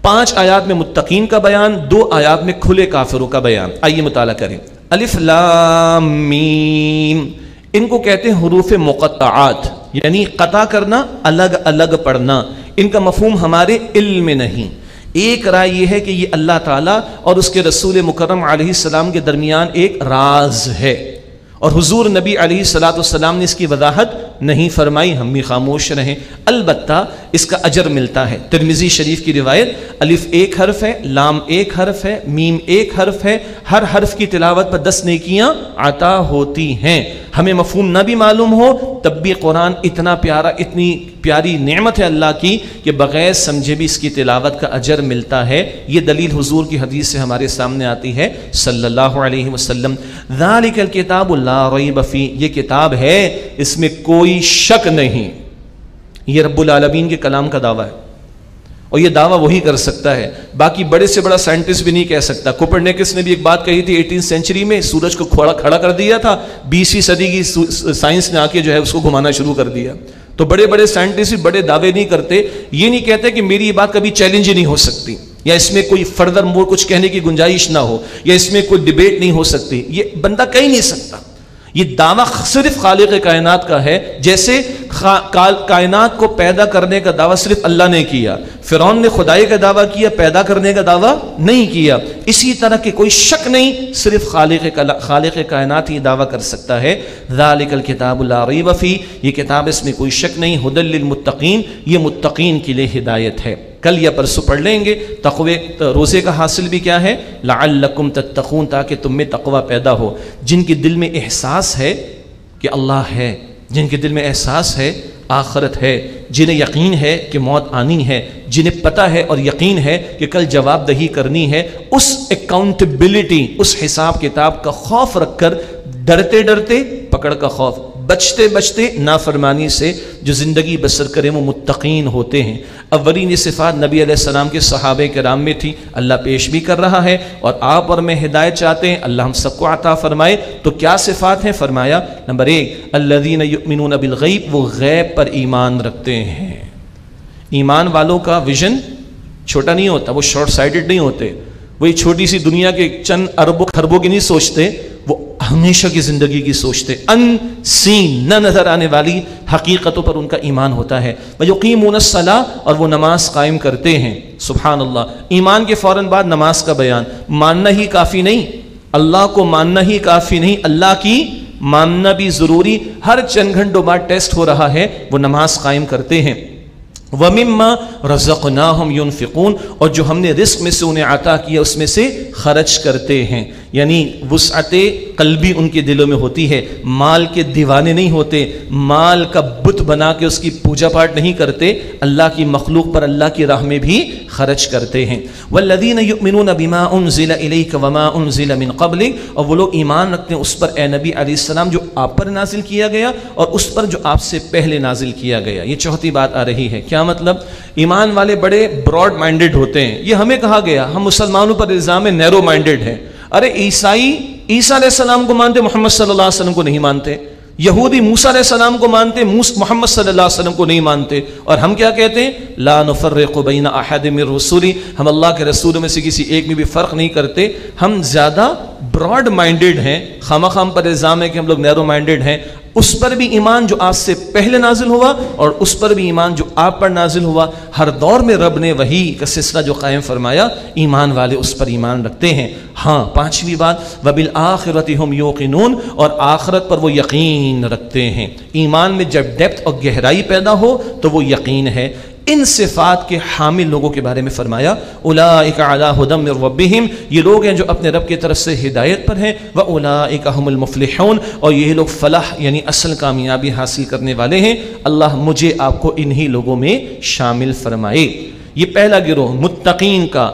5 آیات میں متقین کا بیان، 2 آیات میں کھلے کافروں کا بیان۔ آئیے مطالعہ کریں۔ الف لام میم، ان کو کہتے ہیں حروف مقطعات، یعنی قطع کرنا، الگ الگ پڑھنا۔ ان کا مفہوم ہمارے علم میں نہیں۔ ایک رائے یہ ہے کہ یہ اللہ تعالیٰ اور اس کے رسول مکرم علیہ السلام کے درمیان ایک راز ہے، اور حضور نبی علیہ السلام نے اس کی وضاحت نہیں فرمائی، ہم بھی خاموش رہیں۔ البتہ اس کا اجر ملتا ہے۔ ترمذی شریف کی روایت، الف 1 حرف ہے، لام 1 حرف ہے، میم 1 حرف ہے، ہر حرف کی تلاوت پر 10 نیکیاں عطا ہوتی ہیں۔ ہمیں مفہوم نہ بھی معلوم ہو تب بھی قرآن اتنا پیارا، اتنی پیاری نعمت ہے اللہ کی کہ بغیر سمجھے بھی اس کی تلاوت کا اجر ملتا ہے۔ یہ دلیل حضور کی حدیث سے ہمارے سامنے آتی ہے صلی اللہ علیہ وسلم۔ ذالک الکتاب لا ریب فیہ، یہ کتاب ہے اس میں کوئی شک نہیں۔ یہ رب العالمین کے کلام کا دعویٰ ہے، اور یہ دعویٰ وہی کر سکتا ہے، باقی بڑے سے بڑا سائنٹسٹ بھی نہیں کہہ سکتا۔ کوپرنیکس نے بھی ایک بات کہی تھی 18 سینچری میں، سورج کو کھڑا کر دیا تھا، 20ویں صدی کی سائنس نے آ کے جو ہے اس کو گھمانا شروع کر دیا۔ تو بڑے بڑے سائنٹسٹ بھی بڑے دعوے نہیں کرتے، یہ نہیں کہتے کہ میری یہ بات کبھی چیلنج ہی نہیں ہو سکتی، یا اس میں کوئی فردر مور کچھ کہنے کی گنجائش نہ ہو، یا اس میں کوئی ڈیبیٹ نہیں ہو سکتی۔ یہ بندہ کہہ نہیں سکتا۔ یہ دعویٰ صرف خالق کائنات کا ہے، جیسے کائنات کو پیدا کرنے کا دعویٰ صرف اللہ نے کیا، فرعون نے خدائی کا دعویٰ کیا، پیدا کرنے کا دعویٰ نہیں کیا۔ اسی طرح کہ کوئی شک نہیں، صرف خالق کائنات ہی دعویٰ کر سکتا ہے۔ ذالک الکتاب لا ریب فیہ، یہ کتاب اس میں کوئی شک نہیں، ھدی للمتقین، یہ متقین کے لیے ہدایت ہے۔ کل یا پرسوں پڑھ لیں گے۔ تقوی روزے کا حاصل بھی کیا ہے؟ لعلکم تتقون، تاکہ تم میں تقوی پیدا ہو۔ جن کے دل میں احساس ہے کہ اللہ ہے، جن کے دل میں احساس ہے آخرت ہے، جنہیں یقین ہے کہ موت آنی ہے، جنہیں پتہ ہے اور یقین ہے کہ کل جواب دہی کرنی ہے، اس اکاؤنٹیبلٹی، اس حساب کتاب کا خوف رکھ کر، ڈرتے ڈرتے پکڑ کا خوف، بچتے بچتے نافرمانی سے جو زندگی بسر کریں، وہ متقین ہوتے ہیں۔ اولین یہ صفات نبی علیہ السلام کے صحابہ کرام میں تھی، اللہ پیش بھی کر رہا ہے، اور آپ اور میں ہدایت چاہتے ہیں، اللہ ہم سب کو عطا فرمائے۔ تو کیا صفات ہیں؟ فرمایا نمبر 1 الذین یؤمنون بالغیب، وہ غیب پر ایمان رکھتے ہیں۔ ایمان والوں کا ویژن چھوٹا نہیں ہوتا، وہ شارٹ سائٹڈ نہیں ہوتے، وہی چھوٹی سی دنیا کے چند اربوں خربوں کی نہیں سوچتے، وہ ہمیشہ کی زندگی کی سوچتے، ان سین، نہ نظر آنے والی حقیقتوں پر ان کا ایمان ہوتا ہے۔ وَيُقِيمُونَ الصَّلَاةَ، اور وہ نماز قائم کرتے ہیں۔ سبحان اللہ، ایمان کے فوراً بعد نماز کا بیان۔ ماننا ہی کافی نہیں، اللہ کو ماننا ہی کافی نہیں، اللہ کی ماننا بھی ضروری۔ ہر چند گھنٹوں بعد ٹیسٹ ہو رہا ہے، وہ نماز قائم کرتے ہیں۔ وَمِمَّا رَزَقْنَاهُمْ يُنْفِقُونَ، اور جو ہم نے رزق میں سے انہیں عطا کیا اس میں سے خرچ کرتے ہیں۔ یعنی وسعت قلبی ان کے دلوں میں ہوتی ہے، مال کے دیوانے نہیں ہوتے، مال کا بت بنا کے اس کی پوجا پاٹ نہیں کرتے، اللہ کی مخلوق پر اللہ کی راہ میں بھی خرچ کرتے ہیں۔ وَالَّذِينَ يُؤْمِنُونَ بِمَا أُنزِلَ إِلَيْكَ وَمَا أُنزِلَ مِن قَبْلِكَ، اور وہ لوگ ایمان رکھتے ہیں اس پر اے نبی علیہ السلام جو آپ پر نازل کیا گیا، اور اس پر جو آپ سے پہلے نازل کیا گیا۔ یہ چوتھی بات آ رہی ہے۔ کیا مطلب؟ ایمان والے بڑے براڈ مائنڈڈ ہوتے ہیں، یہ ہمیں کہا گیا، ہم مسلمانوں پر الزام ہے نیرو مائنڈڈ ہیں۔ ارے عیسائی عیسیٰ علیہ السلام کو مانتے، محمد صلی اللہ علیہ وسلم کو نہیں مانتے۔ یہودی موسیٰ علیہ السلام کو مانتے، محمد صلی اللہ علیہ وسلم کو نہیں مانتے۔ اور ہم کیا کہتے ہیں؟ لا نفرق بین احد من رسولی، ہم اللہ کے رسولوں میں سے کسی ایک میں بھی فرق نہیں کرتے۔ ہم زیادہ براڈ مائنڈڈ ہیں، خواہ پر الزام ہے کہ ہم لوگ نیرو مائنڈڈ ہیں۔ اس پر بھی ایمان جو آپ سے پہلے نازل ہوا، اور اس پر بھی ایمان جو آپ پر نازل ہوا۔ ہر دور میں رب نے وحی کا سلسلہ جو قائم فرمایا، ایمان والے اس پر ایمان رکھتے ہیں۔ ہاں، پانچویں بات وَبِالْآخِرَةِ هُمْ يُوقِنُونَ، اور آخرت پر وہ یقین رکھتے ہیں۔ ایمان میں جب ڈیپتھ اور گہرائی پیدا ہو تو وہ یقین ہے۔ ان صفات کے حامل لوگوں کے بارے میں فرمایا اولئک علی ھدی من ربہم، یہ لوگ ہیں جو اپنے رب کی طرف سے ہدایت پر ہیں، واولئک ھم المفلحون، اور یہ لوگ فلاح یعنی اصل کامیابی حاصل کرنے والے ہیں۔ اللہ مجھے آپ کو انہی لوگوں میں شامل فرمائے۔ یہ پہلا گروہ متقین کا،